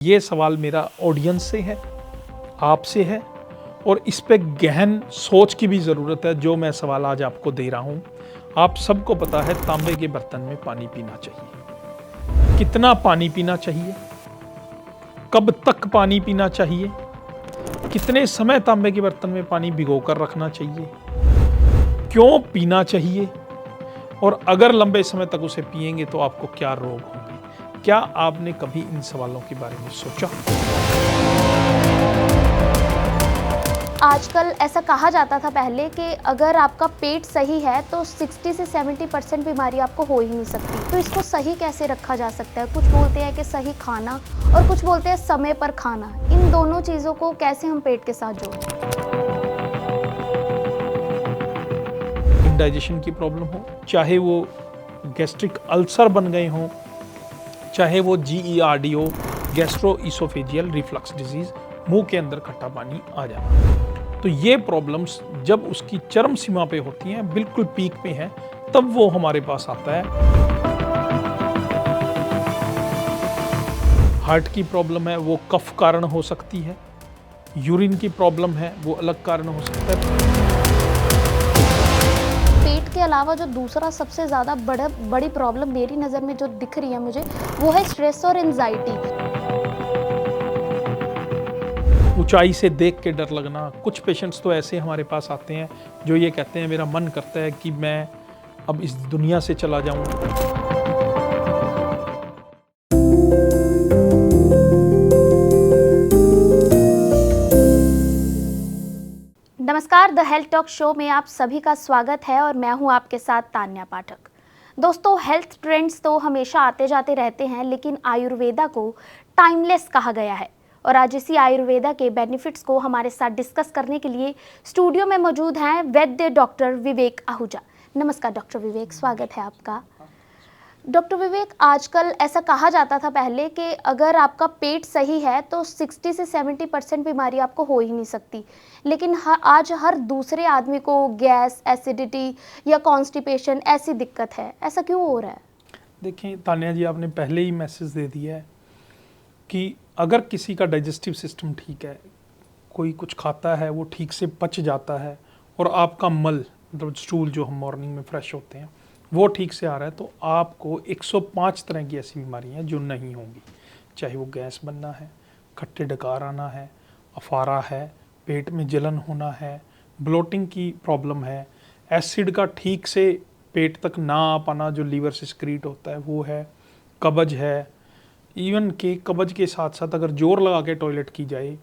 ये सवाल मेरा ऑडियंस से है, आपसे है और इस पे गहन सोच की भी ज़रूरत है। जो मैं सवाल आज आपको दे रहा हूँ, आप सबको पता है तांबे के बर्तन में पानी पीना चाहिए। कितना पानी पीना चाहिए, कब तक पानी पीना चाहिए, कितने समय तांबे के बर्तन में पानी भिगो कर रखना चाहिए, क्यों पीना चाहिए और अगर लंबे समय तक उसे पिएंगे तो आपको क्या रोग होंगे। क्या आपने कभी इन सवालों के बारे में सोचा? आजकल ऐसा कहा जाता था पहले कि अगर आपका पेट सही है तो 60 से 70% बीमारी आपको हो ही नहीं सकती। तो इसको सही कैसे रखा जा सकता है? कुछ बोलते हैं कि सही खाना और कुछ बोलते हैं समय पर खाना। इन दोनों चीज़ों को कैसे हम पेट के साथ जोड़ें? इंडाइजेशन की प्रॉब्लम हो, चाहे वो गैस्ट्रिक अल्सर बन गए हों, चाहे वो GERD हो, गैस्ट्रो इसोफेजियल रिफ्लक्स डिजीज, मुंह के अंदर खट्टा पानी आ जाना। तो ये प्रॉब्लम्स जब उसकी चरम सीमा पे होती हैं, बिल्कुल पीक पे हैं, तब वो हमारे पास आता है। हार्ट की प्रॉब्लम है, वो कफ कारण हो सकती है। यूरिन की प्रॉब्लम है, वो अलग कारण हो सकता है। पेट के अलावा जो दूसरा सबसे ज़्यादा बड़ी प्रॉब्लम मेरी नज़र में जो दिख रही है मुझे, वो है स्ट्रेस और एंजाइटी। ऊंचाई से देख के डर लगना। कुछ पेशेंट्स तो ऐसे हमारे पास आते हैं जो ये कहते हैं मेरा मन करता है कि मैं अब इस दुनिया से चला जाऊं। नमस्कार, द हेल्थ टॉक शो में आप सभी का स्वागत है और मैं हूं आपके साथ तान्या पाठक। दोस्तों, हेल्थ ट्रेंड्स तो हमेशा आते जाते रहते हैं, लेकिन आयुर्वेदा को टाइमलेस कहा गया है। और आज इसी आयुर्वेदा के बेनिफिट्स को हमारे साथ डिस्कस करने के लिए स्टूडियो में मौजूद हैं वैद्य डॉक्टर विवेक आहूजा। नमस्कार डॉक्टर विवेक, स्वागत है आपका। डॉक्टर विवेक, आजकल ऐसा कहा जाता था पहले कि अगर आपका पेट सही है तो 60 से 70% बीमारी आपको हो ही नहीं सकती, लेकिन आज हर दूसरे आदमी को गैस, एसिडिटी या कॉन्स्टिपेशन ऐसी दिक्कत है। ऐसा क्यों हो रहा है? देखें तान्या जी, आपने पहले ही मैसेज दे दिया है कि अगर किसी का डाइजेस्टिव सिस्टम ठीक है, कोई कुछ खाता है वो ठीक से पच जाता है और आपका मल मतलब स्टूल जो हम मॉर्निंग में फ्रेश होते हैं वो ठीक से आ रहा है, तो आपको 105 तरह की ऐसी बीमारियां हैं जो नहीं होंगी। चाहे वो गैस बनना है, खट्टे डकार आना है, अफारा है, पेट में जलन होना है, ब्लोटिंग की प्रॉब्लम है, एसिड का ठीक से पेट तक ना आ पाना जो लीवर से स्क्रीट होता है वो है, कब्ज है। इवन के कब्ज के साथ साथ अगर जोर लगा के टॉयलेट की जाए,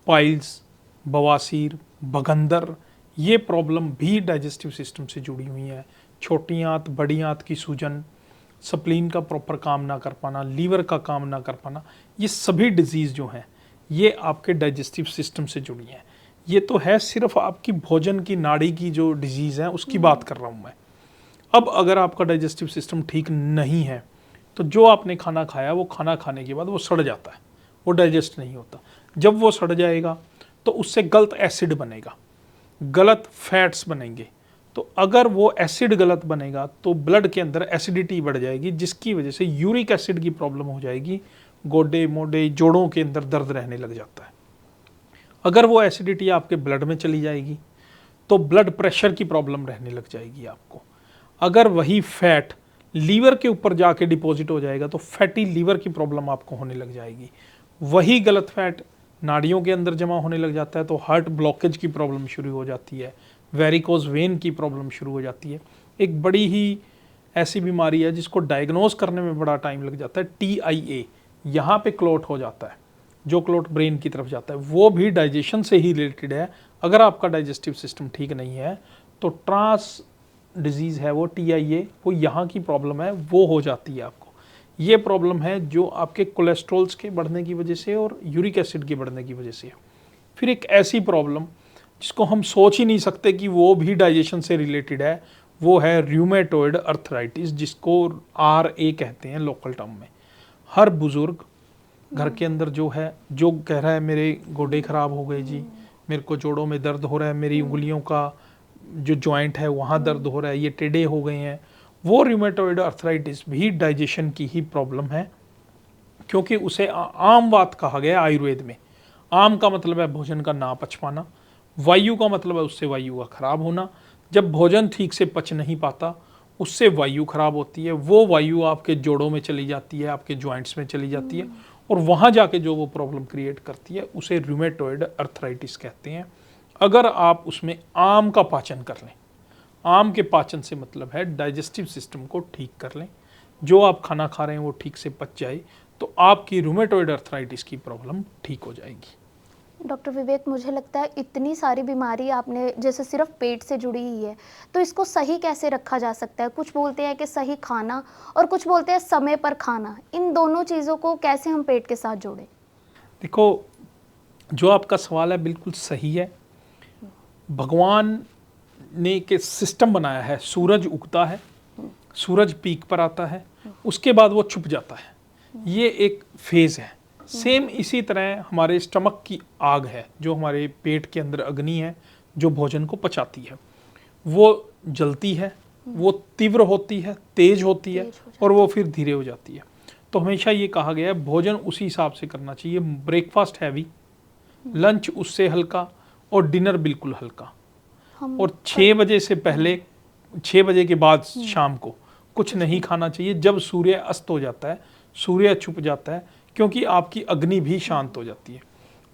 पाइल्स, बवासीर, बगंदर, ये प्रॉब्लम भी डाइजेस्टिव सिस्टम से जुड़ी हुई हैं। छोटी आंत, बड़ी आंत की सूजन, स्प्लीन का प्रॉपर काम ना कर पाना, लीवर का काम ना कर पाना, ये सभी डिजीज़ जो हैं ये आपके डाइजेस्टिव सिस्टम से जुड़ी हैं। ये तो है सिर्फ आपकी भोजन की नाड़ी की जो डिजीज़ है उसकी बात कर रहा हूँ मैं। अब अगर आपका डाइजेस्टिव सिस्टम ठीक नहीं है तो जो आपने खाना खाया वो खाना खाने के बाद वो सड़ जाता है, वो डाइजेस्ट नहीं होता। जब वो सड़ जाएगा तो उससे गलत एसिड बनेगा, गलत फैट्स बनेंगे। तो अगर वो एसिड गलत बनेगा तो ब्लड के अंदर एसिडिटी बढ़ जाएगी, जिसकी वजह से यूरिक एसिड की प्रॉब्लम हो जाएगी। गोडे मोडे जोड़ों के अंदर दर्द रहने लग जाता है। अगर वो एसिडिटी आपके ब्लड में चली जाएगी तो ब्लड प्रेशर की प्रॉब्लम रहने लग जाएगी आपको। अगर वही फैट लीवर के ऊपर जाके डिपॉजिट हो जाएगा तो फैटी लीवर की प्रॉब्लम आपको होने लग जाएगी। वही गलत फैट नाड़ियों के अंदर जमा होने लग जाता है तो हार्ट ब्लॉकेज की प्रॉब्लम शुरू हो जाती है, वेरिकोज वेन की प्रॉब्लम शुरू हो जाती है। एक बड़ी ही ऐसी बीमारी है जिसको डायग्नोज करने में बड़ा टाइम लग जाता है, TIA। यहाँ पे क्लोट हो जाता है, जो क्लोट ब्रेन की तरफ जाता है, वो भी डाइजेशन से ही रिलेटेड है। अगर आपका डाइजेस्टिव सिस्टम ठीक नहीं है तो ट्रांस डिजीज़ है वो TIA, वो यहाँ की प्रॉब्लम है, वो हो जाती है आपको। ये प्रॉब्लम है जो आपके कोलेस्ट्रॉल्स के बढ़ने की वजह से और यूरिक एसिड के बढ़ने की वजह से है। फिर एक ऐसी प्रॉब्लम जिसको हम सोच ही नहीं सकते कि वो भी डाइजेशन से रिलेटेड है, वो है रूमेटॉइड अर्थराइटिस, जिसको RA कहते हैं लोकल टर्म में। हर बुजुर्ग घर के अंदर जो है, जो कह रहा है मेरे गोडे खराब हो गए जी, मेरे को जोड़ों में दर्द हो रहा है, मेरी उंगलियों का जो जॉइंट है वहाँ दर्द हो रहा है, ये टेढ़े हो गए हैं, वो रूमेटॉइड अर्थराइटिस भी डाइजेशन की ही प्रॉब्लम है। क्योंकि उसे आम वात कहा गया आयुर्वेद में। आम का मतलब है भोजन का ना पच पाना, वायु का मतलब है उससे वायु का खराब होना। जब भोजन ठीक से पच नहीं पाता उससे वायु खराब होती है, वो वायु आपके जोड़ों में चली जाती है, आपके जॉइंट्स में चली जाती है, और वहाँ जाके जो वो प्रॉब्लम क्रिएट करती है उसे रूमेटॉइड अर्थराइटिस कहते हैं। अगर आप उसमें आम का पाचन कर लें, आम के पाचन से मतलब है डाइजेस्टिव सिस्टम को ठीक कर लें, जो आप खाना खा रहे हैं वो ठीक से पच जाए, तो आपकी रूमेटॉइड अर्थराइटिस की प्रॉब्लम ठीक हो जाएगी। डॉक्टर विवेक, मुझे लगता है इतनी सारी बीमारी आपने जैसे सिर्फ पेट से जुड़ी ही है, तो इसको सही कैसे रखा जा सकता है? कुछ बोलते हैं कि सही खाना और कुछ बोलते हैं समय पर खाना। इन दोनों चीज़ों को कैसे हम पेट के साथ जोड़ें? देखो, जो आपका सवाल है बिल्कुल सही है। भगवान ने के सिस्टम बनाया है, सूरज उगता है, सूरज पीक पर आता है, उसके बाद वो छुप जाता है, ये एक फेज़ है। सेम इसी तरह हमारे स्टमक की आग है, जो हमारे पेट के अंदर अग्नि है जो भोजन को पचाती है, वो जलती है, वो तीव्र होती है, तेज होती है, और वो फिर धीरे हो जाती है। तो हमेशा ये कहा गया है भोजन उसी हिसाब से करना चाहिए। ब्रेकफास्ट हैवी, लंच उससे हल्का, और डिनर बिल्कुल हल्का। और 6 बजे से पहले, 6 बजे के बाद शाम को कुछ नहीं खाना चाहिए। जब सूर्य अस्त हो जाता है, सूर्य छुप जाता है, क्योंकि आपकी अग्नि भी शांत हो जाती है।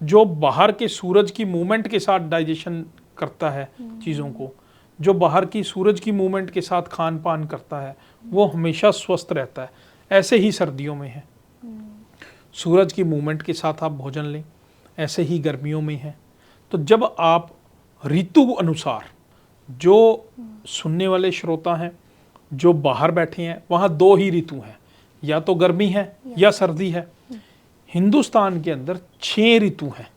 जो बाहर के सूरज की मूवमेंट के साथ डाइजेशन करता है चीज़ों को, जो बाहर की सूरज की मूवमेंट के साथ खान पान करता है, वो हमेशा स्वस्थ रहता है। ऐसे ही सर्दियों में है, सूरज की मूवमेंट के साथ आप भोजन लें, ऐसे ही गर्मियों में है। तो जब आप ऋतु अनुसार, जो सुनने वाले श्रोता हैं जो बाहर बैठे हैं, वहाँ 2 ही ऋतु हैं, या तो गर्मी है या सर्दी है। हिंदुस्तान के अंदर 6 ऋतु हैं,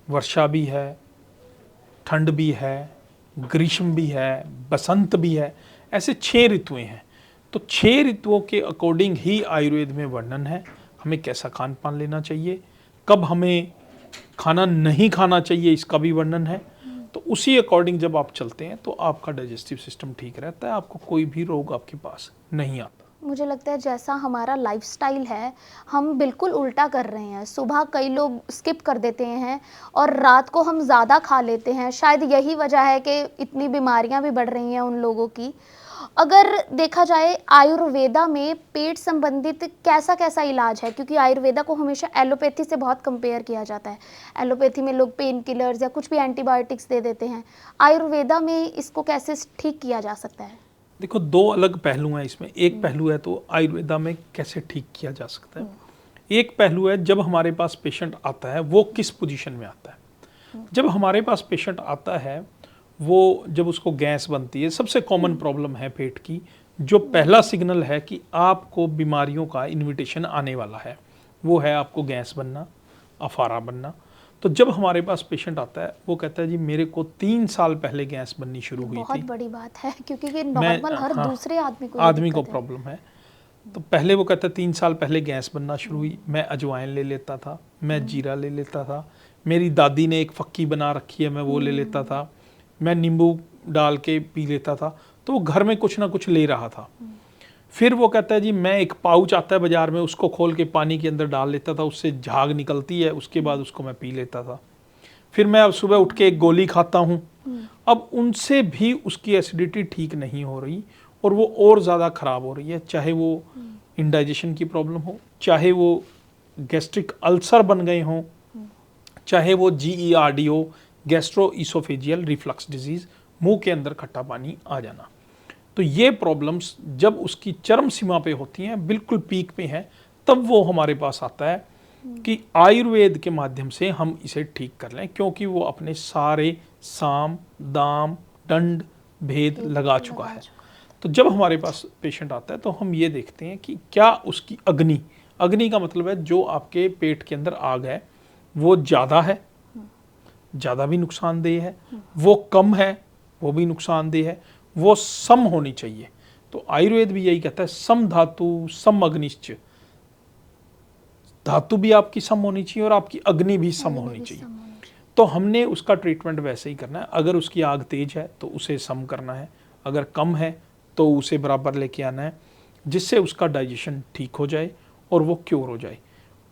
वर्षा भी है, ठंड भी है, ग्रीष्म भी है, बसंत भी है, ऐसे 6 ऋतुएं हैं। तो 6 ऋतुओं के अकॉर्डिंग ही आयुर्वेद में वर्णन है हमें कैसा खान पान लेना चाहिए, कब हमें खाना नहीं खाना चाहिए इसका भी वर्णन है। तो उसी अकॉर्डिंग जब आप चलते हैं तो आपका डाइजेस्टिव सिस्टम ठीक रहता है, आपको कोई भी रोग आपके पास नहीं आता। मुझे लगता है जैसा हमारा लाइफस्टाइल है, हम बिल्कुल उल्टा कर रहे हैं। सुबह कई लोग स्किप कर देते हैं और रात को हम ज़्यादा खा लेते हैं। शायद यही वजह है कि इतनी बीमारियां भी बढ़ रही हैं उन लोगों की। अगर देखा जाए आयुर्वेदा में पेट संबंधित कैसा कैसा इलाज है, क्योंकि आयुर्वेदा को हमेशा एलोपैथी से बहुत कंपेयर किया जाता है। एलोपैथी में लोग पेन किलर्स या कुछ भी एंटीबायोटिक्स दे देते हैं, आयुर्वेदा में इसको कैसे ठीक किया जा सकता है? देखो, 2 अलग पहलू हैं इसमें। एक पहलू है तो आयुर्वेदा में कैसे ठीक किया जा सकता है, एक पहलू है जब हमारे पास पेशेंट आता है वो किस पोजीशन में आता है। जब हमारे पास पेशेंट आता है, वो जब उसको गैस बनती है, सबसे कॉमन प्रॉब्लम है पेट की, जो पहला सिग्नल है कि आपको बीमारियों का इन्विटेशन आने वाला है, वो है आपको गैस बनना, अफारा बनना। तो जब हमारे पास पेशेंट आता है वो कहता है जी मेरे को 3 साल पहले गैस बननी शुरू हुई थी। बहुत बड़ी बात है, क्योंकि ये नॉर्मल हर दूसरे आदमी को प्रॉब्लम है। तो पहले वो कहता है 3 साल पहले गैस बनना शुरू हुई, मैं अजवाइन ले लेता था, मैं जीरा ले लेता था, मेरी दादी ने एक फक्की बना रखी है मैं वो ले लेता था, मैं नींबू डाल के पी लेता था। तो वो घर में कुछ ना कुछ ले रहा था। फिर वो कहता है जी मैं एक पाउच आता है बाजार में, उसको खोल के पानी के अंदर डाल लेता था, उससे झाग निकलती है, उसके बाद उसको मैं पी लेता था। फिर मैं अब सुबह उठ के एक गोली खाता हूँ। अब उनसे भी उसकी एसिडिटी ठीक नहीं हो रही और वो और ज़्यादा ख़राब हो रही है, चाहे वो इंडाइजेशन की प्रॉब्लम हो, चाहे वो गैस्ट्रिक अल्सर बन गए हों, चाहे वो GERD हो, गैस्ट्रो इसोफेजियल रिफ्लक्स डिजीज़, मुंह के अंदर खट्टा पानी आ जाना। तो ये प्रॉब्लम्स जब उसकी चरम सीमा पे होती हैं, बिल्कुल पीक पे हैं, तब वो हमारे पास आता है कि आयुर्वेद के माध्यम से हम इसे ठीक कर लें, क्योंकि वो अपने सारे साम दाम दंड भेद लगा चुका है। तो जब हमारे पास पेशेंट आता है तो हम ये देखते हैं कि क्या उसकी अग्नि का मतलब है जो आपके पेट के अंदर आग है वो ज़्यादा है, ज़्यादा भी नुकसानदेह है, वो कम है, वो भी नुकसानदेह है, वो सम होनी चाहिए। तो आयुर्वेद भी यही कहता है सम धातु सम अग्निश्च, धातु भी आपकी सम होनी चाहिए और आपकी अग्नि भी सम होनी चाहिए। तो हमने उसका ट्रीटमेंट वैसे ही करना है। अगर उसकी आग तेज है तो उसे सम करना है, अगर कम है तो उसे बराबर लेके आना है, जिससे उसका डाइजेशन ठीक हो जाए और वो क्योर हो जाए।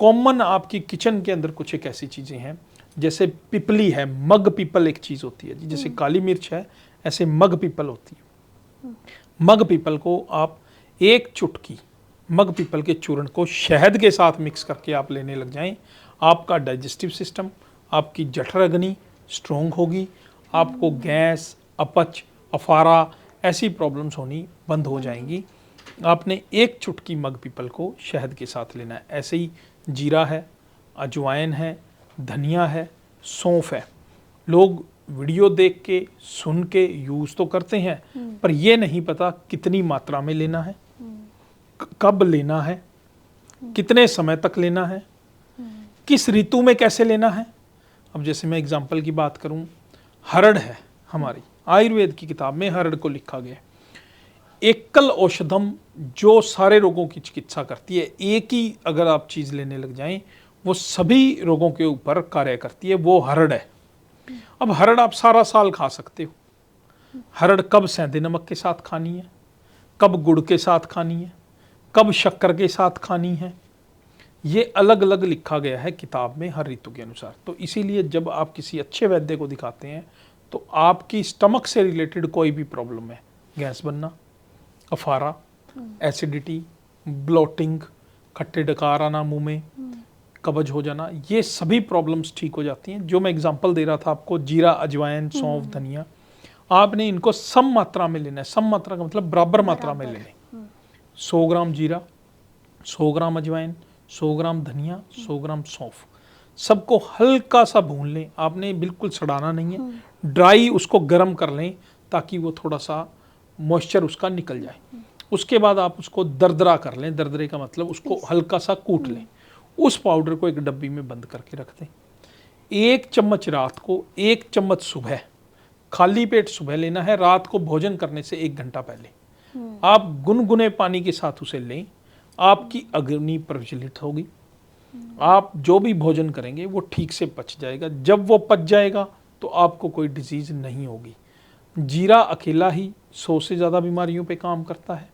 कॉमन आपकी किचन के अंदर कुछ एक ऐसी चीज़ें हैं, जैसे पिपली है, मग पीपल एक चीज़ होती है जी, जैसे काली मिर्च है, ऐसे मग पीपल होती है। मग पीपल को आप एक चुटकी मग पीपल के चूर्ण को शहद के साथ मिक्स करके आप लेने लग जाएं, आपका डाइजेस्टिव सिस्टम, आपकी जठर अग्नि स्ट्रोंग होगी, आपको गैस, अपच, अफारा ऐसी प्रॉब्लम्स होनी बंद हो जाएंगी। आपने एक चुटकी मग पीपल को शहद के साथ लेना है। ऐसे ही जीरा है, अजवाइन है, धनिया है, सौंफ है। लोग वीडियो देख के सुन के यूज़ तो करते हैं, पर ये नहीं पता कितनी मात्रा में लेना है, कब लेना है, कितने समय तक लेना है, किस ऋतु में कैसे लेना है। अब जैसे मैं एग्जांपल की बात करूं, हरड़ है, हमारी आयुर्वेद की किताब में हरड़ को लिखा गया है, एकल औषधम, जो सारे रोगों की चिकित्सा करती है। एक ही अगर आप चीज़ लेने लग जाएं, वो सभी रोगों के ऊपर कार्य करती है, वो हरड़ है। अब हरड़ आप सारा साल खा सकते हो। हरड़ कब सेंधे नमक के साथ खानी है, कब गुड़ के साथ खानी है, कब शक्कर के साथ खानी है, ये अलग अलग लिखा गया है किताब में हर ऋतु के अनुसार। तो इसीलिए जब आप किसी अच्छे वैद्य को दिखाते हैं तो आपकी स्टमक से रिलेटेड कोई भी प्रॉब्लम है, गैस बनना, अफारा, एसिडिटी, ब्लोटिंग, खट्टे डकार आना मुंह में, कब्ज हो जाना, ये सभी प्रॉब्लम्स ठीक हो जाती हैं। जो मैं एग्जांपल दे रहा था आपको, जीरा, अजवाइन, सौंफ, धनिया, आपने इनको सम मात्रा में लेना है। सम मात्रा का मतलब बराबर मात्रा में लेने। 100 ग्राम जीरा, 100 ग्राम अजवाइन, 100 ग्राम धनिया, 100 ग्राम सौंफ, सबको हल्का सा भून लें। आपने बिल्कुल सड़ाना नहीं है, ड्राई उसको गर्म कर लें ताकि वो थोड़ा सा मॉइस्चर उसका निकल जाए। उसके बाद आप उसको दरदरा कर लें, दरदरे का मतलब उसको हल्का सा कूट लें। उस पाउडर को एक डब्बी में बंद करके रख दें। 1 चम्मच रात को, 1 चम्मच सुबह, खाली पेट सुबह लेना है, रात को भोजन करने से 1 घंटा पहले आप गुनगुने पानी के साथ उसे लें। आपकी अग्नि प्रज्वलित होगी, आप जो भी भोजन करेंगे वो ठीक से पच जाएगा। जब वो पच जाएगा तो आपको कोई डिजीज नहीं होगी। जीरा अकेला ही 100 से ज़्यादा बीमारियों पे काम करता है।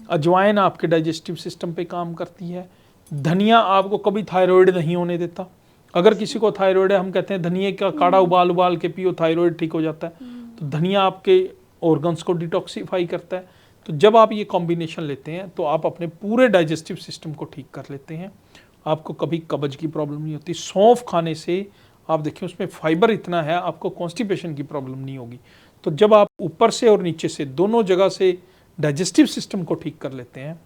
अजवाइन आपके डाइजेस्टिव सिस्टम पे काम करती है। धनिया आपको कभी थायराइड नहीं होने देता। अगर किसी को थायराइड है, हम कहते हैं धनिया का काढ़ा उबाल उबाल के पियो, थायराइड ठीक हो जाता है। तो धनिया आपके ऑर्गन्स को डिटॉक्सिफाई करता है। तो जब आप ये कॉम्बिनेशन लेते हैं तो आप अपने पूरे डाइजेस्टिव सिस्टम को ठीक कर लेते हैं। आपको कभी कब्ज की प्रॉब्लम नहीं होती। सौंफ खाने से आप देखिए उसमें फाइबर इतना है, आपको कॉन्स्टिपेशन की प्रॉब्लम नहीं होगी। तो जब आप ऊपर से और नीचे से दोनों जगह से डाइजेस्टिव सिस्टम को ठीक कर लेते हैं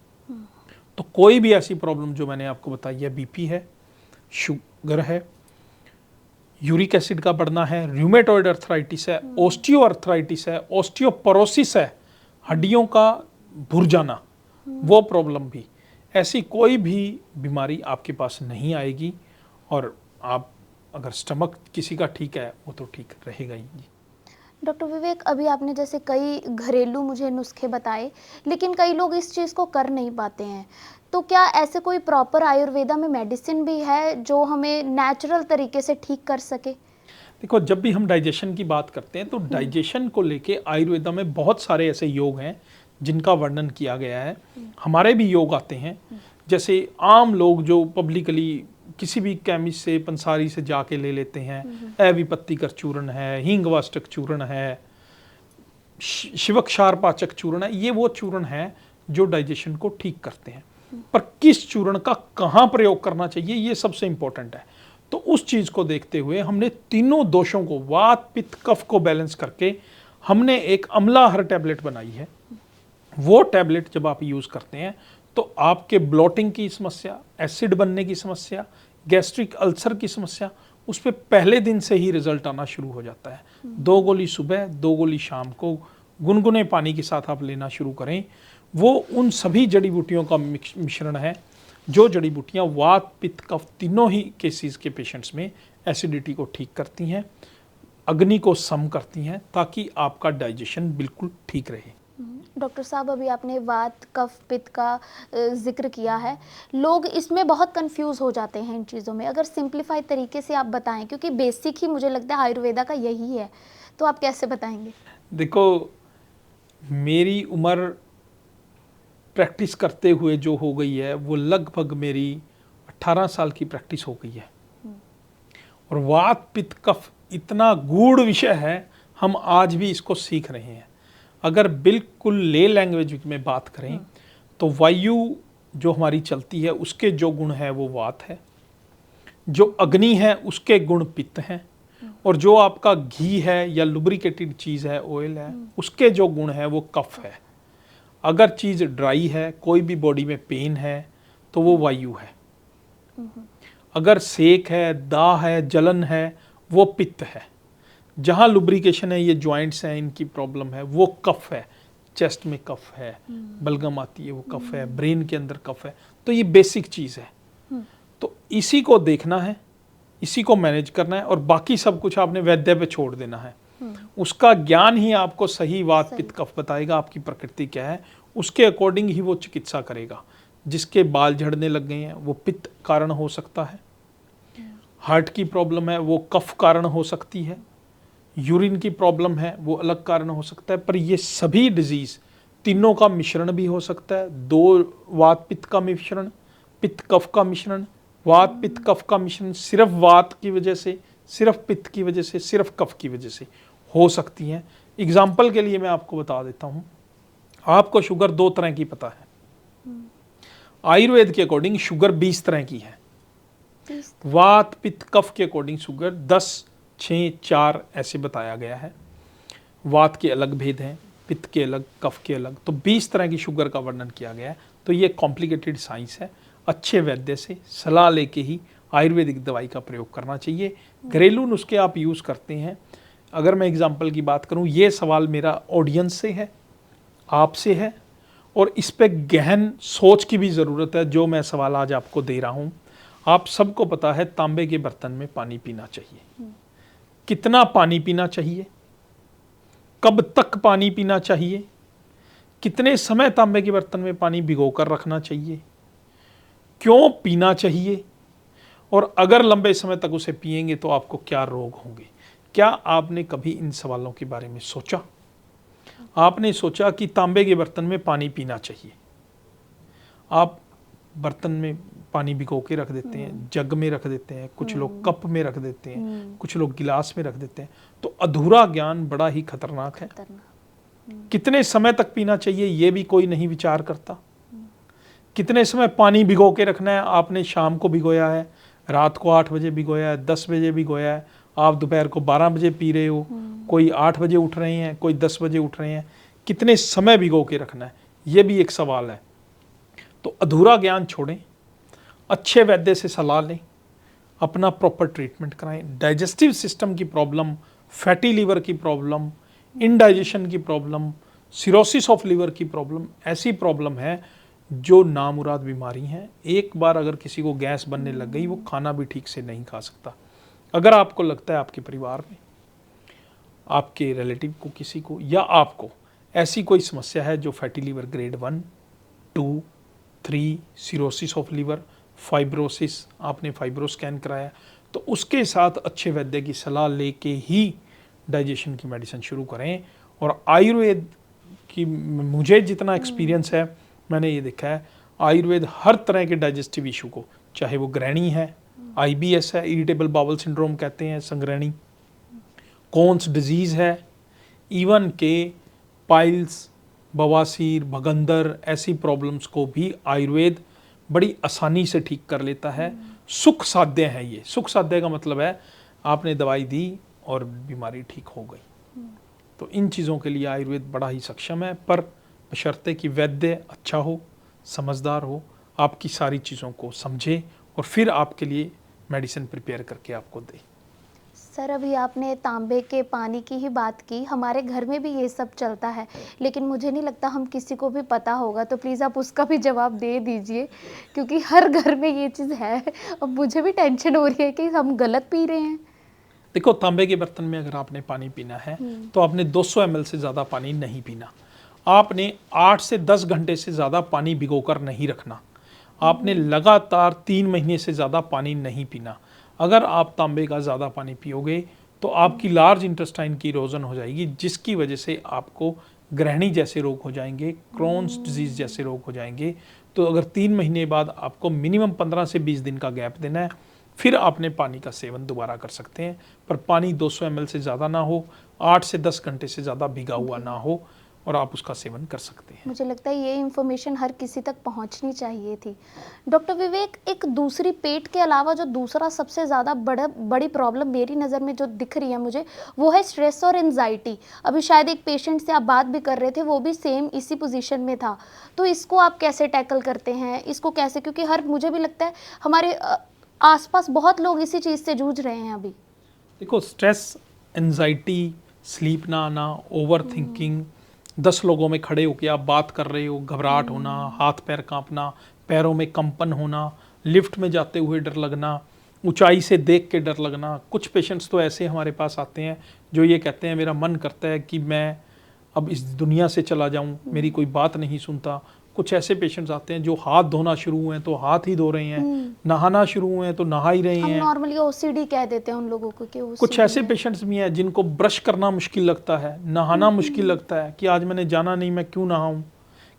तो कोई भी ऐसी प्रॉब्लम जो मैंने आपको बताई है, बीपी है, शुगर है, यूरिक एसिड का बढ़ना है, रूमेटॉइड अर्थराइटिस है, ऑस्टियो अर्थराइटिस है, ऑस्टियोपोरोसिस है, हड्डियों का भुर जाना, वो प्रॉब्लम भी, ऐसी कोई भी बीमारी आपके पास नहीं आएगी। और आप अगर स्टमक किसी का ठीक है वो तो ठीक रहेगा ही। डॉक्टर विवेक, अभी आपने जैसे कई घरेलू मुझे नुस्खे बताए, लेकिन कई लोग इस चीज़ को कर नहीं पाते हैं। तो क्या ऐसे कोई प्रॉपर आयुर्वेदा में मेडिसिन भी है जो हमें नेचुरल तरीके से ठीक कर सके? देखो, जब भी हम डाइजेशन की बात करते हैं तो डाइजेशन को लेके आयुर्वेदा में बहुत सारे ऐसे योग हैं जिनका वर्णन किया गया है। हमारे भी योग आते हैं। जैसे आम लोग जो पब्लिकली किसी भी केमिस्ट से, पंसारी से जाके ले लेते हैं, अविपत्तिकर चूर्ण है, हींगवाष्टक चूर्ण है, शिवक्षार पाचक चूर्ण है, ये वो चूर्ण है जो डाइजेशन को ठीक करते हैं। पर किस चूर्ण का कहाँ प्रयोग करना चाहिए ये सबसे इंपॉर्टेंट है। तो उस चीज को देखते हुए हमने तीनों दोषों को, वात, पित्त, कफ को बैलेंस करके हमने एक अम्लाहर टैबलेट बनाई है। वो टैबलेट जब आप यूज करते हैं तो आपके ब्लॉटिंग की समस्या, एसिड बनने की समस्या, गैस्ट्रिक अल्सर की समस्या, उस पर पहले दिन से ही रिजल्ट आना शुरू हो जाता है। 2 गोली सुबह, 2 गोली शाम को गुनगुने पानी के साथ आप लेना शुरू करें। वो उन सभी जड़ी बूटियों का मिश्रण है जो जड़ी बूटियां वात, पित्त, कफ तीनों ही केसेस के पेशेंट्स में एसिडिटी को ठीक करती हैं, अग्नि को सम करती हैं, ताकि आपका डाइजेशन बिल्कुल ठीक रहे। डॉक्टर साहब, अभी आपने वात, कफ, पित्त का जिक्र किया है। लोग इसमें बहुत कंफ्यूज हो जाते हैं इन चीज़ों में। अगर सिंप्लीफाइड तरीके से आप बताएं, क्योंकि बेसिक ही मुझे लगता है आयुर्वेदा का यही है, तो आप कैसे बताएंगे? देखो, मेरी उम्र प्रैक्टिस करते हुए जो हो गई है वो लगभग मेरी 18 साल की प्रैक्टिस हो गई है। और वात पित्त कफ इतना गूढ़ विषय है, हम आज भी इसको सीख रहे हैं। अगर बिल्कुल ले लैंग्वेज में बात करें तो वायु जो हमारी चलती है उसके जो गुण है वो वात है, जो अग्नि है उसके गुण पित्त हैं, और जो आपका घी है या लुब्रिकेटेड चीज़ है, ऑयल है, उसके जो गुण है वो कफ है। अगर चीज़ ड्राई है, कोई भी बॉडी में पेन है, तो वो वायु है। अगर सेक है, दाह है, जलन है, वो पित्त है। जहाँ लुब्रिकेशन है, ये जॉइंट्स हैं, इनकी प्रॉब्लम है, वो कफ है। चेस्ट में कफ है, बलगम आती है, वो कफ है, ब्रेन के अंदर कफ है। तो ये बेसिक चीज़ है। तो इसी को देखना है, इसी को मैनेज करना है, और बाकी सब कुछ आपने वैद्य पे छोड़ देना है। उसका ज्ञान ही आपको सही वात पित्त कफ बताएगा, आपकी प्रकृति क्या है, उसके अकॉर्डिंग ही वो चिकित्सा करेगा। जिसके बाल झड़ने लग गए हैं वो पित्त कारण हो सकता है, हार्ट की प्रॉब्लम है वो कफ कारण हो सकती है, यूरिन की प्रॉब्लम है वो अलग कारण हो सकता है। पर ये सभी डिजीज तीनों का मिश्रण भी हो सकता है। दो वात पित्त का मिश्रण, पित्त कफ का मिश्रण, वात पित्त कफ का मिश्रण सिर्फ वात की वजह से, सिर्फ पित्त की वजह से, सिर्फ कफ की वजह से हो सकती हैं। एग्जाम्पल के लिए मैं आपको बता देता हूँ, आपको शुगर 2 तरह की पता है। आयुर्वेद के अकॉर्डिंग शुगर 20 तरह की है। वात पित्त कफ के अकॉर्डिंग शुगर 10, 6, 4 ऐसे बताया गया है। वात के अलग भेद हैं, पित्त के अलग, कफ के अलग, तो 20 तरह की शुगर का वर्णन किया गया है। तो ये कॉम्प्लिकेटेड साइंस है। अच्छे वैद्य से सलाह लेके ही आयुर्वेदिक दवाई का प्रयोग करना चाहिए। घरेलू नुस्खे आप यूज़ करते हैं। अगर मैं एग्जाम्पल की बात करूं, ये सवाल मेरा ऑडियंस से है, आपसे है, और इस पे गहन सोच की भी ज़रूरत है। जो मैं सवाल आज आपको दे रहा हूं, आप सबको पता है तांबे के बर्तन में पानी पीना चाहिए। कितना पानी पीना चाहिए, कब तक पानी पीना चाहिए, कितने समय तांबे के बर्तन में पानी भिगोकर रखना चाहिए, क्यों पीना चाहिए, और अगर लंबे समय तक उसे पिएंगे तो आपको क्या रोग होंगे। क्या आपने कभी इन सवालों के बारे में सोचा? आपने सोचा कि तांबे के बर्तन में पानी पीना चाहिए, आप बर्तन में पानी भिगो के रख देते हैं, जग में रख देते हैं, कुछ लोग कप में रख देते हैं, कुछ लोग गिलास में रख देते हैं। तो अधूरा ज्ञान बड़ा ही खतरनाक है। कितने समय तक पीना चाहिए ये भी कोई नहीं विचार करता। कितने समय पानी भिगो के रखना है, आपने शाम को भिगोया है, रात को 8 बजे भिगोया है, 10 बजे भिगोया है, आप दोपहर को 12 बजे पी रहे हो, कोई 8 बजे उठ रहे हैं, कोई 10 बजे उठ रहे हैं, कितने समय भिगो के रखना है, ये भी एक सवाल है। तो अधूरा ज्ञान छोड़ें, अच्छे वैद्य से सलाह लें, अपना प्रॉपर ट्रीटमेंट कराएं। डाइजेस्टिव सिस्टम की प्रॉब्लम, फैटी लीवर की प्रॉब्लम, इनडाइजेशन की प्रॉब्लम, सिरोसिस ऑफ लीवर की प्रॉब्लम, ऐसी प्रॉब्लम है जो नामुराद बीमारी हैं। एक बार अगर किसी को गैस बनने लग गई, वो खाना भी ठीक से नहीं खा सकता। अगर आपको लगता है आपके परिवार में, आपके रिलेटिव को, किसी को या आपको ऐसी कोई समस्या है जो fatty liver grade 1, 2, 3, cirrhosis of liver, fibrosis, आपने फाइब्रो स्कैन कराया, तो उसके साथ अच्छे वैद्य की सलाह लेके ही डाइजेशन की मेडिसिन शुरू करें। और आयुर्वेद की मुझे जितना एक्सपीरियंस है, मैंने ये देखा है आयुर्वेद हर तरह के डाइजेस्टिव इशू को, चाहे वो ग्रहणी है, IBS है, इरिटेबल बाउल सिंड्रोम कहते हैं संग्रहणी, कोन्स डिजीज़ है, इवन के पाइल्स, बवासीर, भगंदर, ऐसी प्रॉब्लम्स को भी आयुर्वेद बड़ी आसानी से ठीक कर लेता है। सुख साध्य है ये। सुख साध्य का मतलब है आपने दवाई दी और बीमारी ठीक हो गई। तो इन चीज़ों के लिए आयुर्वेद बड़ा ही सक्षम है, पर बशर्ते कि वैद्य अच्छा हो, समझदार हो, आपकी सारी चीज़ों को समझे और फिर आपके लिए मेडिसिन प्रिपेयर करके आपको दे। सर, अभी आपने तांबे के पानी की ही बात की, हमारे घर में भी ये सब चलता है, लेकिन मुझे नहीं लगता हम किसी को भी पता होगा, तो प्लीज़ आप उसका भी जवाब दे दीजिए, क्योंकि हर घर में ये चीज़ है। अब मुझे भी टेंशन हो रही है कि हम गलत पी रहे हैं। देखो, तांबे के बर्तन में अगर आपने पानी पीना है तो आपने 200 ml से ज़्यादा पानी नहीं पीना। आपने 8 से 10 घंटे से ज़्यादा पानी भिगोकर नहीं रखना। आपने लगातार 3 महीने से ज़्यादा पानी नहीं पीना। अगर आप तांबे का ज़्यादा पानी पियोगे तो आपकी लार्ज इंटेस्टाइन की इरोजन हो जाएगी, जिसकी वजह से आपको ग्रहणी जैसे रोग हो जाएंगे, क्रोन्स डिजीज जैसे रोग हो जाएंगे। तो अगर 3 महीने बाद आपको मिनिमम 15 से 20 दिन का गैप देना है, फिर आपने पानी का सेवन दोबारा कर सकते हैं। पर पानी 200 ml से ज़्यादा ना हो, 8 से 10 घंटे से ज़्यादा भिगा हुआ ना हो, और आप उसका सेवन कर सकते हैं। मुझे लगता है ये इन्फॉर्मेशन हर किसी तक पहुंचनी चाहिए थी। डॉक्टर विवेक, एक दूसरी पेट के अलावा जो दूसरा सबसे ज़्यादा बड़ी प्रॉब्लम मेरी नज़र में जो दिख रही है मुझे, वो है स्ट्रेस और एंजाइटी। अभी शायद एक पेशेंट से आप बात भी कर रहे थे, वो भी सेम इसी पोजीशन में था। तो इसको आप कैसे टैकल करते हैं, इसको कैसे, क्योंकि मुझे भी लगता है हमारे आसपास बहुत लोग इसी चीज़ से जूझ रहे हैं अभी। देखो, स्ट्रेस, एंजाइटी, स्लीप ना आना, ओवर थिंकिंग, 10 लोगों में खड़े होकर आप बात कर रहे हो, घबराहट होना, हाथ पैर कांपना, पैरों में कंपन होना, लिफ्ट में जाते हुए डर लगना, ऊंचाई से देख के डर लगना। कुछ पेशेंट्स तो ऐसे हमारे पास आते हैं जो ये कहते हैं मेरा मन करता है कि मैं अब इस दुनिया से चला जाऊं, मेरी कोई बात नहीं सुनता। कुछ ऐसे पेशेंट्स आते हैं जो हाथ धोना शुरू हुए हैं तो हाथ ही धो रहे हैं, नहाना शुरू हुए हैं तो नहा ही रहे हम हैं। नॉर्मली ओसीडी कह देते हैं उन लोगों को कि कुछ OCD ऐसे है। पेशेंट्स भी हैं जिनको ब्रश करना मुश्किल लगता है, नहाना मुश्किल लगता है कि आज मैंने जाना नहीं, मैं क्यों नहाऊं।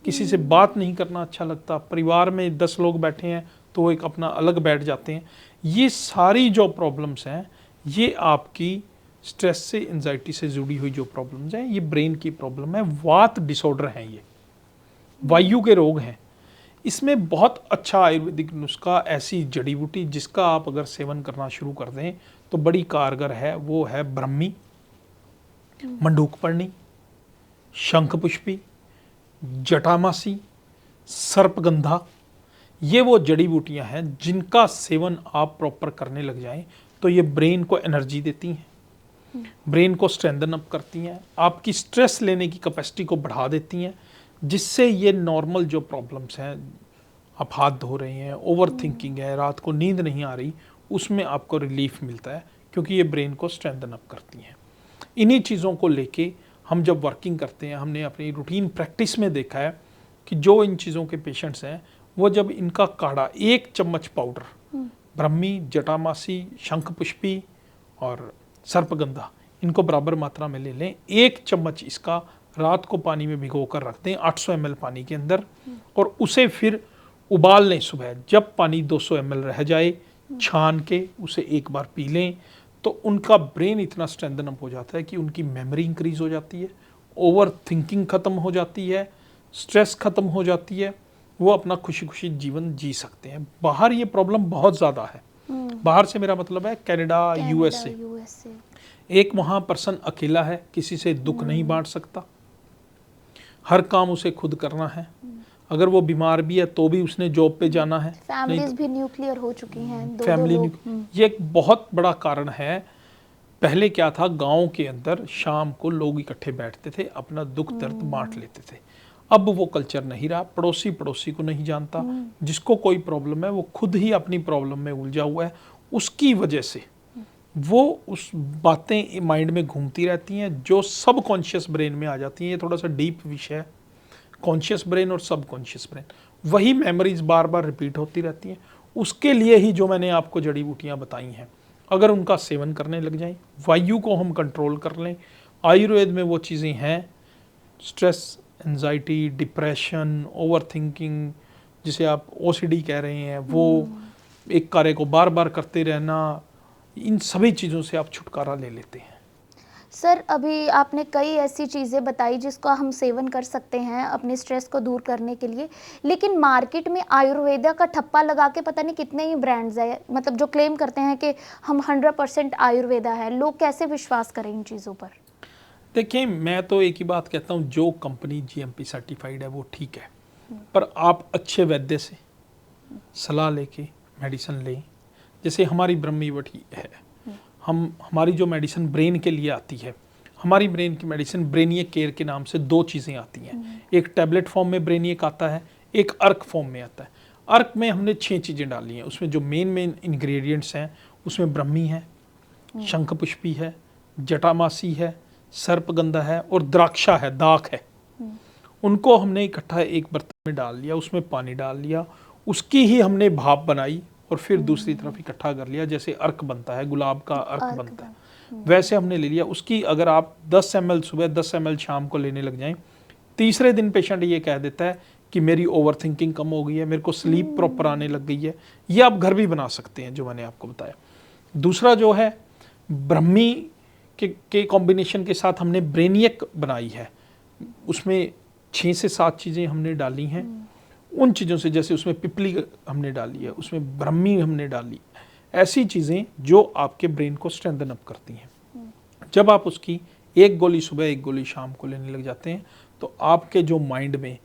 किसी से बात नहीं करना अच्छा लगता। परिवार में 10 लोग बैठे हैं तो वो एक अपना अलग बैठ जाते हैं। ये सारी जो प्रॉब्लम्स हैं, ये आपकी स्ट्रेस से, एंजाइटी से जुड़ी हुई जो प्रॉब्लम्स हैं, ये ब्रेन की प्रॉब्लम है। वात डिसऑर्डर हैं, ये वायु के रोग हैं। इसमें बहुत अच्छा आयुर्वेदिक नुस्खा, ऐसी जड़ी बूटी जिसका आप अगर सेवन करना शुरू कर दें तो बड़ी कारगर है, वो है ब्रह्मी, मंडूकपर्णी, शंखपुष्पी, जटामासी, सर्पगंधा। ये वो जड़ी बूटियां हैं जिनका सेवन आप प्रॉपर करने लग जाएं तो ये ब्रेन को एनर्जी देती हैं, ब्रेन को स्ट्रेंथन अप करती हैं, आपकी स्ट्रेस लेने की कैपेसिटी को बढ़ा देती हैं, जिससे ये नॉर्मल जो प्रॉब्लम्स हैं, आप हाथ धो रहे हैं, ओवर थिंकिंग है, रात को नींद नहीं आ रही, उसमें आपको रिलीफ मिलता है, क्योंकि ये ब्रेन को स्ट्रेंथन अप करती हैं। इन्हीं चीज़ों को लेके हम जब वर्किंग करते हैं, हमने अपनी रूटीन प्रैक्टिस में देखा है कि जो इन चीज़ों के पेशेंट्स हैं, वो जब इनका काढ़ा 1 चम्मच पाउडर, ब्रह्मी, जटामासी, शंखपुष्पी और सर्पगंधा, इनको बराबर मात्रा में ले लें, 1 चम्मच इसका रात को पानी में भिगो कर रख दें 800 ml पानी के अंदर, और उसे फिर उबाल लें सुबह। जब पानी 200 ml रह जाए, छान के उसे एक बार पी लें, तो उनका ब्रेन इतना स्ट्रेंथन अप हो जाता है कि उनकी मेमोरी इंक्रीज हो जाती है, ओवर थिंकिंग खत्म हो जाती है, स्ट्रेस खत्म हो जाती है, वो अपना खुशी खुशी जीवन जी सकते हैं। बाहर ये प्रॉब्लम बहुत ज़्यादा है। बाहर से मेरा मतलब है कनाडा, यूएसए। एक वहाँ पर्सन अकेला है, किसी से दुख नहीं बांट सकता, हर काम उसे खुद करना है। अगर वो बीमार भी है तो भी उसने जॉब पे जाना है। फैमिलीज भी न्यूक्लियर हो चुकी हैं, दो फैमिली लोग। ये एक बहुत बड़ा कारण है। पहले क्या था, गांव के अंदर शाम को लोग इकट्ठे बैठते थे, अपना दुख दर्द बांट लेते थे। अब वो कल्चर नहीं रहा, पड़ोसी पड़ोसी को नहीं जानता, जिसको कोई प्रॉब्लम है वो खुद ही अपनी प्रॉब्लम में उलझा हुआ है। उसकी वजह से वो उस बातें माइंड में घूमती रहती हैं जो सब कॉन्शियस ब्रेन में आ जाती हैं। ये थोड़ा सा डीप विषय है, कॉन्शियस ब्रेन और सब कॉन्शियस ब्रेन, वही मेमोरीज बार बार रिपीट होती रहती हैं। उसके लिए ही जो मैंने आपको जड़ी बूटियाँ बताई हैं, अगर उनका सेवन करने लग जाएं, वायु को हम कंट्रोल कर लें, आयुर्वेद में वो चीज़ें हैं, stress, anxiety, depression, over thinking, जिसे आप OCD कह रहे हैं, वो एक कार्य को बार बार करते रहना, इन सभी चीज़ों से आप छुटकारा ले लेते हैं। सर, अभी आपने कई ऐसी चीज़ें बताई जिसको हम सेवन कर सकते हैं अपने स्ट्रेस को दूर करने के लिए, लेकिन मार्केट में आयुर्वेदा का ठप्पा लगा के पता नहीं कितने ही ब्रांड्स हैं, मतलब जो क्लेम करते हैं कि हम 100% आयुर्वेदा है। लोग कैसे विश्वास करें इन चीज़ों पर? देखिए, मैं तो एक ही बात कहता हूँ, जो कंपनी GMP सर्टिफाइड है वो ठीक है, पर आप अच्छे वैद्य से सलाह लेके मेडिसिन लें। जैसे हमारी ब्रह्मी वटी है, हमारी जो मेडिसिन ब्रेन के लिए आती है, हमारी ब्रेन की मेडिसिन ब्रेनियक केयर के नाम से 2 चीज़ें आती हैं। एक टैबलेट फॉर्म में ब्रेनियक आता है, एक अर्क फॉर्म में आता है। अर्क में हमने 6 चीज़ें डाली हैं, उसमें जो मेन इंग्रेडिएंट्स हैं उसमें ब्रह्मी है, शंखपुष्पी है, जटामासी है, सर्पगंधा है और द्राक्षा है, दाख है। उनको हमने इकट्ठा एक बर्तन में डाल लिया, उसमें पानी डाल लिया, उसकी ही हमने भाप बनाई और फिर दूसरी तरफ इकट्ठा कर लिया। जैसे अर्क बनता है, गुलाब का अर्क बनता है, वैसे हमने ले लिया। उसकी अगर आप 10 ml सुबह 10 ml शाम को लेने लग जाएं तीसरे दिन पेशेंट ये कह देता है कि मेरी ओवर थिंकिंग कम हो गई है, मेरे को स्लीप प्रॉपर आने लग गई है। ये आप घर भी बना सकते हैं, जो मैंने आपको बताया। दूसरा जो है, ब्रह्मी के कॉम्बिनेशन के साथ हमने ब्रेनियक बनाई है। उसमें 6 से 7 चीज़ें हमने डाली हैं। उन चीज़ों से, जैसे उसमें पिपली हमने डाली है, उसमें ब्रह्मी हमने डाली, ऐसी चीज़ें जो आपके ब्रेन को स्ट्रेंथन अप करती हैं। जब आप उसकी एक गोली सुबह, एक गोली शाम को लेने लग जाते हैं, तो आपके जो माइंड में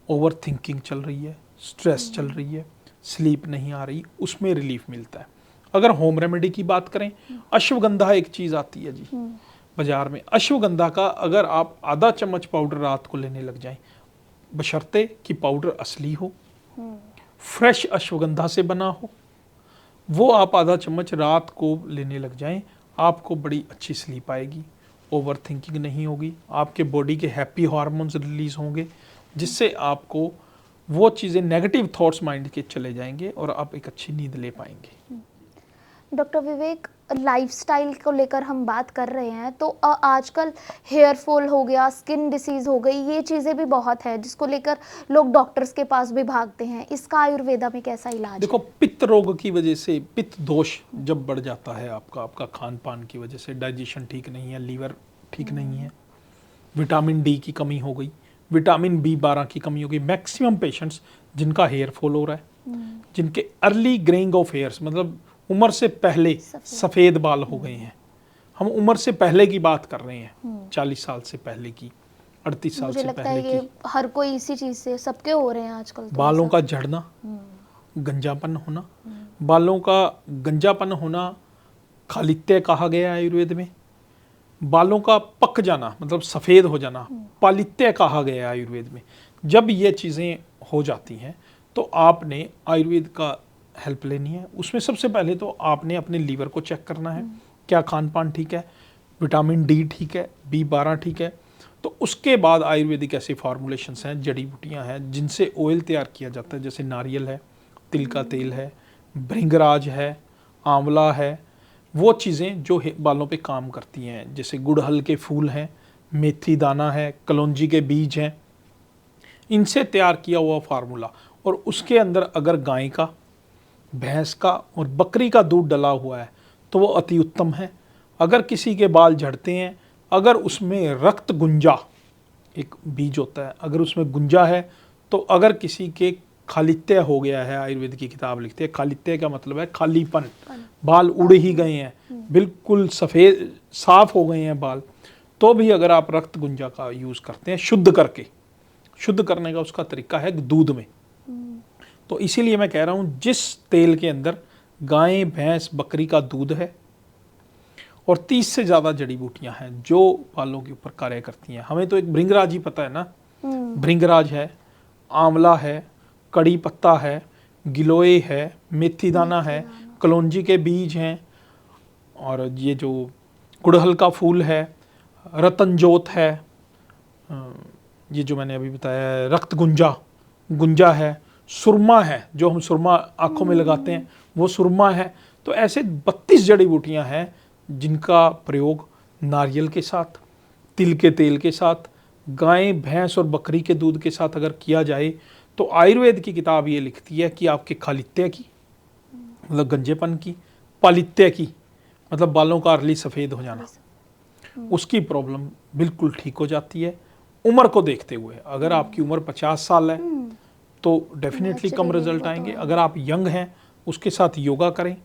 ओवर थिंकिंग चल रही है, स्ट्रेस चल रही है, स्लीप नहीं आ रही, उसमें रिलीफ मिलता है। अगर होम रेमेडी की बात करें, अश्वगंधा एक चीज़ आती है जी बाजार में। अश्वगंधा का अगर आप आधा चम्मच पाउडर रात को लेने लग जाएं, बशर्ते कि पाउडर असली हो, फ्रेश अश्वगंधा से बना हो, वो आप आधा चम्मच रात को लेने लग जाएं, आपको बड़ी अच्छी स्लीप आएगी, ओवर थिंकिंग नहीं होगी, आपके बॉडी के हैप्पी हार्मोन्स रिलीज होंगे, जिससे आपको वो चीज़ें, नेगेटिव थॉट्स माइंड के चले जाएंगे और आप एक अच्छी नींद ले पाएंगे। डॉक्टर विवेक, लाइफस्टाइल को लेकर हम बात कर रहे हैं, तो आजकल हेयर फॉल हो गया, स्किन डिसीज हो गई, ये चीज़ें भी बहुत है जिसको लेकर लोग डॉक्टर्स के पास भी भागते हैं। इसका आयुर्वेदा में कैसा इलाज देखो, है? पित्त रोग की वजह से, पित्त दोष जब बढ़ जाता है आपका खान पान की वजह से, डाइजेशन ठीक नहीं है, लीवर ठीक नहीं है, विटामिन डी की कमी हो गई, विटामिन B12 की कमी हो गई। मैक्सिमम पेशेंट्स जिनका हेयर फॉल हो रहा है, जिनके अर्ली ग्रेइंग ऑफ हेयर्स, मतलब उम्र से पहले सफ़ेद बाल हो गए हैं, हम उम्र से पहले की बात कर रहे हैं, 40 साल से पहले की, 38 साल से पहले की। हर कोई इसी चीज़ से, सबके हो रहे हैं आजकल तो बालों का झड़ना, गंजापन होना, बालों का गंजापन होना खालित्य कहा गया है आयुर्वेद में। बालों का पक जाना, मतलब सफ़ेद हो जाना, पालित्य कहा गया है आयुर्वेद में। जब ये चीज़ें हो जाती हैं, तो आपने आयुर्वेद का हेल्प लेनी है। उसमें सबसे पहले तो आपने अपने लीवर को चेक करना है, क्या खान पान ठीक है, विटामिन डी ठीक है, B12 ठीक है। तो उसके बाद आयुर्वेदिक ऐसे फार्मूलेशंस हैं, जड़ी बूटियाँ हैं, जिनसे ऑयल तैयार किया जाता है, जैसे नारियल है, तिल का तेल है, भृंगराज है, आंवला है, वो चीज़ें जो बालों पे काम करती हैं, जैसे गुड़हल के फूल हैं, मेथी दाना है, कलौंजी के बीज हैं, इनसे तैयार किया हुआ फार्मूला। और उसके अंदर अगर गाय का, भैंस का और बकरी का दूध डला हुआ है तो वो अति उत्तम है। अगर किसी के बाल झड़ते हैं, अगर उसमें रक्त गुंजा, एक बीज होता है, अगर उसमें गुंजा है, तो अगर किसी के खालित्य हो गया है, आयुर्वेद की किताब लिखते हैं, खालित्य का मतलब है खालीपन, बाल उड़ ही गए हैं, बिल्कुल सफ़ेद साफ हो गए हैं बाल, तो भी अगर आप रक्त गुंजा का यूज़ करते हैं, शुद्ध करके, शुद्ध करने का उसका तरीका है दूध में। तो इसीलिए मैं कह रहा हूँ, जिस तेल के अंदर गाय, भैंस, बकरी का दूध है और 30 से ज़्यादा जड़ी बूटियाँ हैं जो बालों के ऊपर कार्य करती हैं। हमें तो एक भृंगराज ही पता है ना, भृंगराज है, आंवला है, कड़ी पत्ता है, गिलोय है, मेथी दाना है, कलौंजी के बीज हैं, और ये जो गुड़हल का फूल है, रतनजोत है, ये जो मैंने अभी बताया रक्त गुंजा है, सुरमा है, जो हम सुरमा आँखों में लगाते हैं वो सुरमा है। तो ऐसे 32 जड़ी बूटियाँ हैं जिनका प्रयोग नारियल के साथ, तिल के तेल के साथ, गाय, भैंस और बकरी के दूध के साथ अगर किया जाए, तो आयुर्वेद की किताब ये लिखती है कि आपके खालित्य की, मतलब गंजेपन की, पालित्य की, मतलब बालों का अर्ली सफ़ेद हो जाना, उसकी प्रॉब्लम बिल्कुल ठीक हो जाती है। उम्र को देखते हुए, अगर आपकी उम्र 50 साल है तो डेफिनेटली कम रिजल्ट आएंगे। अगर आप यंग हैं, उसके साथ योगा करें,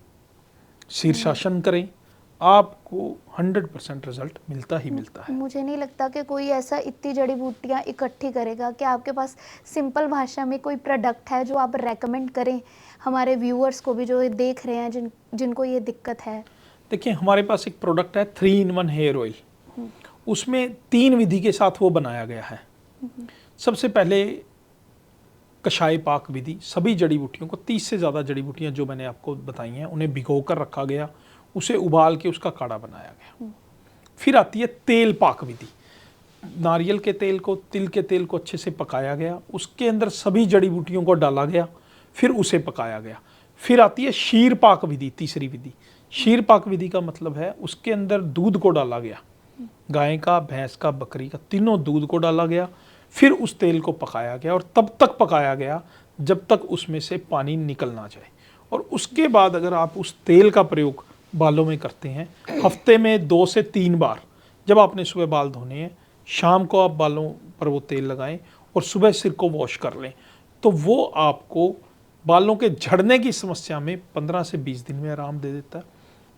शीर्षासन करें, आपको 100% रिजल्ट मिलता ही मिलता है। मुझे नहीं लगता कि कोई ऐसा इतनी जड़ी बूटियाँ इकट्ठी करेगा। कि आपके पास सिंपल भाषा में कोई प्रोडक्ट है जो आप रेकमेंड करें हमारे व्यूअर्स को भी, जो ये देख रहे हैं, जिनको ये दिक्कत है? देखिए, हमारे पास एक प्रोडक्ट है 3-in-1 हेयर ऑयल। उसमें 3 विधि के साथ वो बनाया गया है। सबसे पहले कषाय पाक विधि, सभी जड़ी बूटियों को, 30 से ज़्यादा जड़ी बूटियाँ जो मैंने आपको बताई हैं, उन्हें भिगो कर रखा गया, उसे उबाल के उसका काढ़ा बनाया गया। फिर आती है तेल पाक विधि। नारियल के तेल को, तिल के तेल को अच्छे से पकाया गया, उसके अंदर सभी जड़ी बूटियों को डाला गया, फिर उसे पकाया गया। फिर आती है शीर पाक विधि, तीसरी विधि। शीर पाक विधि का मतलब है उसके अंदर दूध को डाला गया, गाय का, भैंस का, बकरी का, तीनों दूध को डाला गया, फिर उस तेल को पकाया गया और तब तक पकाया गया जब तक उसमें से पानी निकल ना जाए। और उसके बाद अगर आप उस तेल का प्रयोग बालों में करते हैं, हफ्ते में 2 से 3 बार, जब आपने सुबह बाल धोने हैं, शाम को आप बालों पर वो तेल लगाएं और सुबह सिर को वॉश कर लें, तो वो आपको बालों के झड़ने की समस्या में 15 से 20 दिन में आराम दे देता है।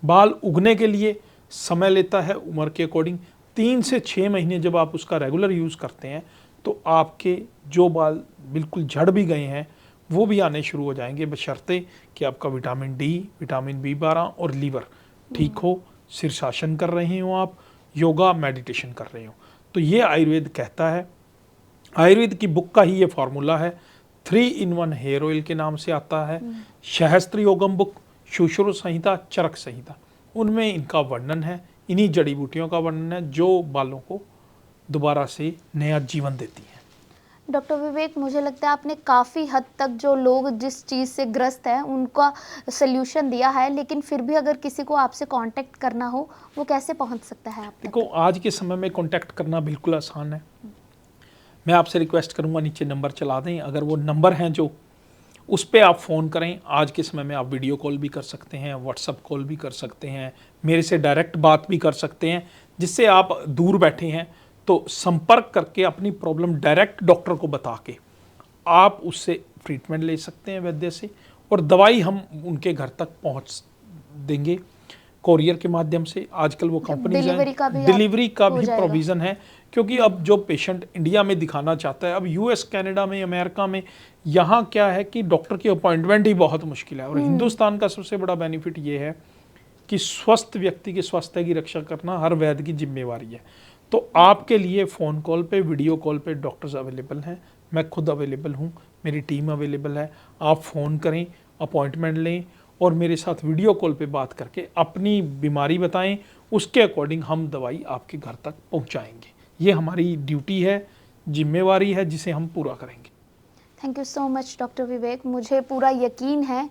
बाल उगने के लिए समय लेता है उम्र के अकॉर्डिंग। 3 से 6 महीने जब आप उसका रेगुलर यूज़ करते हैं तो आपके जो बाल बिल्कुल झड़ भी गए हैं वो भी आने शुरू हो जाएंगे, बशर्ते कि आपका विटामिन डी, विटामिन बी12 और लीवर ठीक हो, शीर्षासन कर रहे हो आप, योगा मेडिटेशन कर रहे हो। तो ये आयुर्वेद कहता है। आयुर्वेद की बुक का ही ये फार्मूला है, 3-in-1 हेयर ऑयल के नाम से आता है। सहस्त्र योगम बुक, सुश्रुत संहिता, चरक संहिता, उनमें इनका वर्णन है, इन्हीं जड़ी बूटियों का वर्णन है जो बालों को दोबारा से नया जीवन देती है। डॉक्टर विवेक, मुझे लगता है आपने काफ़ी हद तक जो लोग जिस चीज़ से ग्रस्त हैं उनका सल्यूशन दिया है, लेकिन फिर भी अगर किसी को आपसे कांटेक्ट करना हो, वो कैसे पहुंच सकता है आप तक? देखो, आज के समय में कांटेक्ट करना बिल्कुल आसान है। मैं आपसे रिक्वेस्ट करूंगा नीचे नंबर चला दें, अगर वो नंबर हैं जो, उस पर आप फ़ोन करें। आज के समय में आप वीडियो कॉल भी कर सकते हैं, व्हाट्सअप कॉल भी कर सकते हैं, मेरे से डायरेक्ट बात भी कर सकते हैं। जिससे आप दूर बैठे हैं तो संपर्क करके अपनी प्रॉब्लम डायरेक्ट डॉक्टर को बता के आप उससे ट्रीटमेंट ले सकते हैं वैद्य से, और दवाई हम उनके घर तक पहुंच देंगे कोरियर के माध्यम से। आजकल वो कंपनीज डिलीवरी का भी प्रोविज़न है, क्योंकि अब जो पेशेंट इंडिया में दिखाना चाहता है, अब यूएस, कनाडा में, अमेरिका में, यहाँ क्या है कि डॉक्टर की अपॉइंटमेंट ही बहुत मुश्किल है। और हिंदुस्तान का सबसे बड़ा बेनिफिट ये है कि स्वस्थ व्यक्ति के स्वास्थ्य की रक्षा करना हर वैद्य की जिम्मेवारी है। तो आपके लिए फ़ोन कॉल पे, वीडियो कॉल पे डॉक्टर्स अवेलेबल हैं, मैं खुद अवेलेबल हूँ, मेरी टीम अवेलेबल है। आप फ़ोन करें, अपॉइंटमेंट लें और मेरे साथ वीडियो कॉल पे बात करके अपनी बीमारी बताएं, उसके अकॉर्डिंग हम दवाई आपके घर तक पहुँचाएँगे। ये हमारी ड्यूटी है, जिम्मेवारी है, जिसे हम पूरा करेंगे। Thank you so much doctor Vivek. मुझे पूरा यकीन है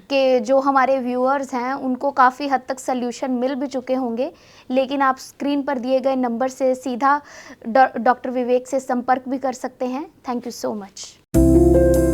कि जो हमारे व्यूअर्स हैं उनको काफ़ी हद तक सल्यूशन मिल भी चुके होंगे, लेकिन आप स्क्रीन पर दिए गए नंबर से सीधा डॉक्टर विवेक से संपर्क भी कर सकते हैं। Thank you so much.